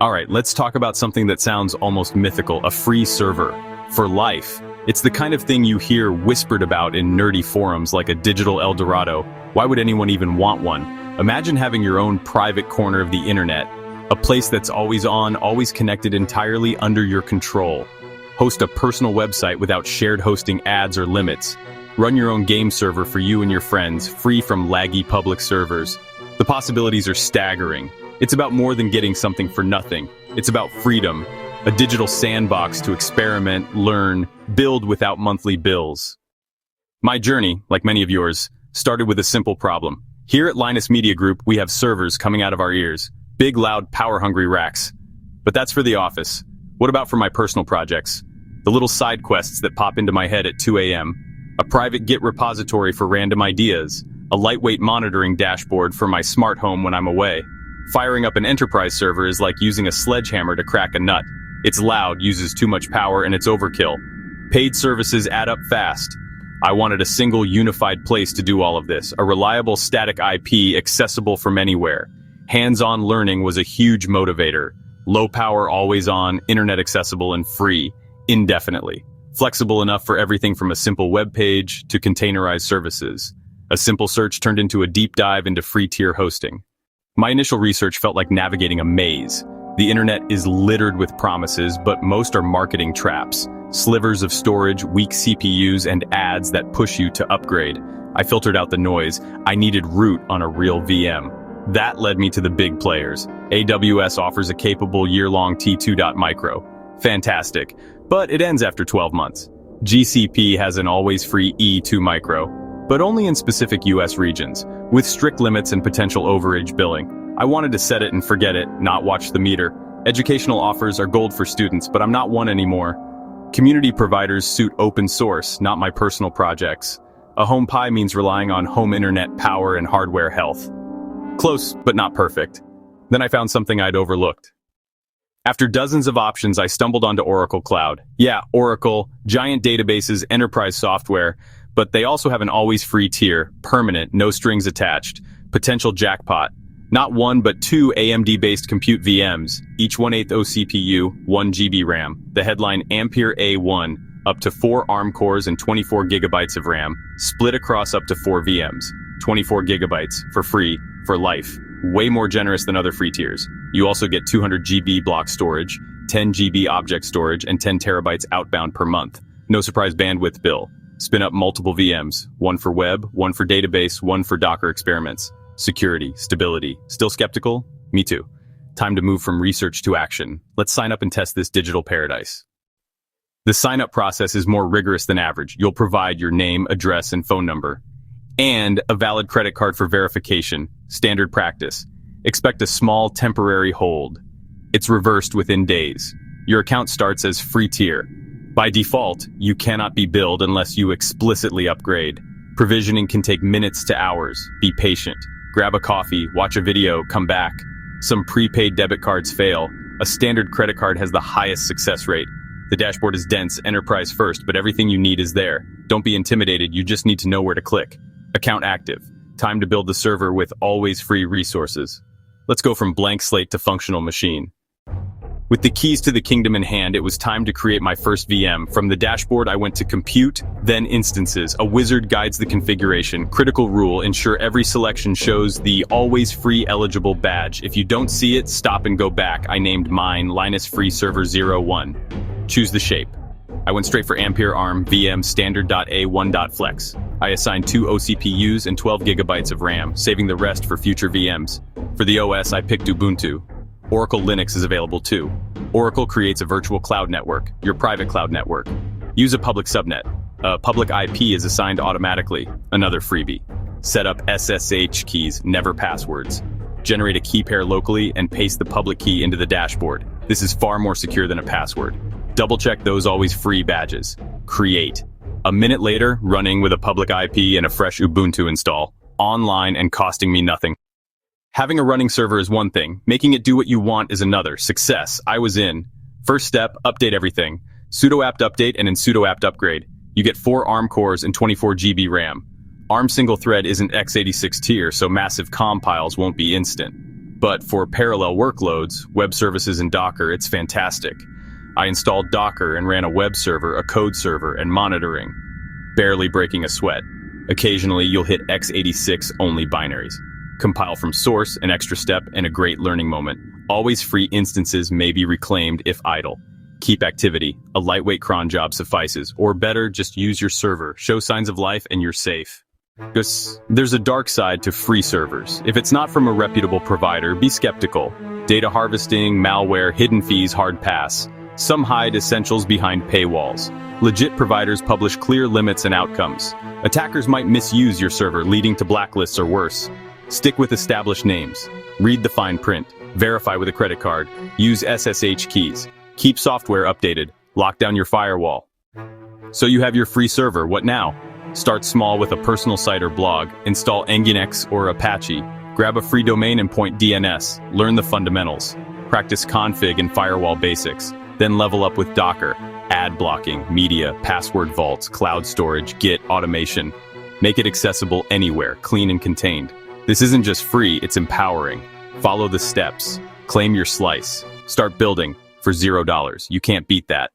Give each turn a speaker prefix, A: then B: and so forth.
A: Alright, let's talk about something that sounds almost mythical, a free server. For life. It's the kind of thing you hear whispered about in nerdy forums like a digital El Dorado. Why would anyone even want one? Imagine having your own private corner of the internet, a place that's always on, always connected entirely under your control. Host a personal website without shared hosting ads or limits. Run your own game server for you and your friends, free from laggy public servers. The possibilities are staggering. It's about more than getting something for nothing. It's about freedom, a digital sandbox to experiment, learn, build without monthly bills. My journey, like many of yours, started with a simple problem. Here at Linus Media Group, we have servers coming out of our ears. Big, loud, power-hungry racks. But that's for the office. What about for my personal projects? The little side quests that pop into my head at 2 a.m. A private Git repository for random ideas. A lightweight monitoring dashboard for my smart home when I'm away. Firing up an enterprise server is like using a sledgehammer to crack a nut. It's loud, uses too much power, and it's overkill. Paid services add up fast. I wanted a single unified place to do all of this, a reliable static IP accessible from anywhere. Hands-on learning was a huge motivator. Low power, always on, internet accessible and free, indefinitely. Flexible enough for everything from a simple web page to containerized services. A simple search turned into a deep dive into free tier hosting. My initial research felt like navigating a maze. The internet is littered with promises, but most are marketing traps. Slivers of storage, weak CPUs, and ads that push you to upgrade. I filtered out the noise. I needed root on a real VM. That led me to the big players. AWS offers a capable year-long T2.micro. Fantastic, but it ends after 12 months. GCP has an always-free E2 micro, but only in specific US regions, with strict limits and potential overage billing. I wanted to set it and forget it, not watch the meter. Educational offers are gold for students, but I'm not one anymore. Community providers suit open source, not my personal projects. A home Pi means relying on home internet power and hardware health. Close, but not perfect. Then I found something I'd overlooked. After dozens of options, I stumbled onto Oracle Cloud. Yeah, Oracle, giant databases, enterprise software, but they also have an always free tier, permanent, no strings attached, potential jackpot. Not one, but two AMD-based compute VMs, each 1/8 CPU, 1 GB RAM. The headline Ampere A1, up to 4 ARM cores and 24 gigabytes of RAM, split across up to 4 VMs. 24 gigabytes, for free, for life. Way more generous than other free tiers. You also get 200 GB block storage, 10 GB object storage, and 10 terabytes outbound per month. No surprise bandwidth bill. Spin up multiple VMs, one for web, one for database, one for Docker experiments. Security, stability. Still skeptical? Me too. Time to move from research to action. Let's sign up and test this digital paradise. The sign-up process is more rigorous than average. You'll provide your name, address, and phone number. And a valid credit card for verification. Standard practice. Expect a small temporary hold. It's reversed within days. Your account starts as free tier. By default, you cannot be billed unless you explicitly upgrade. Provisioning can take minutes to hours. Be patient. Grab a coffee, watch a video, come back. Some prepaid debit cards fail. A standard credit card has the highest success rate. The dashboard is dense, enterprise first, but everything you need is there. Don't be intimidated, you just need to know where to click. Account active. Time to build the server with always free resources. Let's go from blank slate to functional machine. With the keys to the kingdom in hand, it was time to create my first VM. From the dashboard, I went to compute, then instances. A wizard guides the configuration. Critical rule, ensure every selection shows the always free eligible badge. If you don't see it, stop and go back. I named mine Linus Free Server 01. Choose the shape. I went straight for Ampere ARM VM standard.A1.flex. I assigned 2 OCPUs and 12 gigabytes of RAM, saving the rest for future VMs. For the OS, I picked Ubuntu. Oracle Linux is available too. Oracle creates a virtual cloud network, your private cloud network. Use a public subnet. A public IP is assigned automatically, another freebie. Set up SSH keys, never passwords. Generate a key pair locally and paste the public key into the dashboard. This is far more secure than a password. Double check those always free badges. Create. A minute later, running with a public IP and a fresh Ubuntu install. Online and costing me nothing. Having a running server is one thing. Making it do what you want is another. Success. I was in. First step, update everything. Sudo apt update and in sudo apt upgrade. You get 4 ARM cores and 24 GB RAM. ARM single thread isn't x86 tier, so massive compiles won't be instant. But for parallel workloads, web services and Docker, it's fantastic. I installed Docker and ran a web server, a code server, and monitoring. Barely breaking a sweat. Occasionally, you'll hit x86 only binaries. Compile from source, an extra step, and a great learning moment. Always free instances may be reclaimed if idle. Keep activity. A lightweight cron job suffices. Or better, just use your server. Show signs of life and you're safe. There's a dark side to free servers. If it's not from a reputable provider, be skeptical. Data harvesting, malware, hidden fees, hard pass. Some hide essentials behind paywalls. Legit providers publish clear limits and outcomes. Attackers might misuse your server, leading to blacklists or worse. Stick with established names. Read the fine print. Verify with a credit card. Use SSH keys. Keep software updated. Lock down your firewall. So you have your free server. What now? Start small with a personal site or blog. Install Nginx or Apache. Grab a free domain and point DNS. Learn the fundamentals. Practice config and firewall basics. Then level up with Docker, ad blocking, media, password vaults, cloud storage, Git, automation. Make it accessible anywhere, clean and contained. This isn't just free, it's empowering. Follow the steps. Claim your slice. Start building for $0. You can't beat that.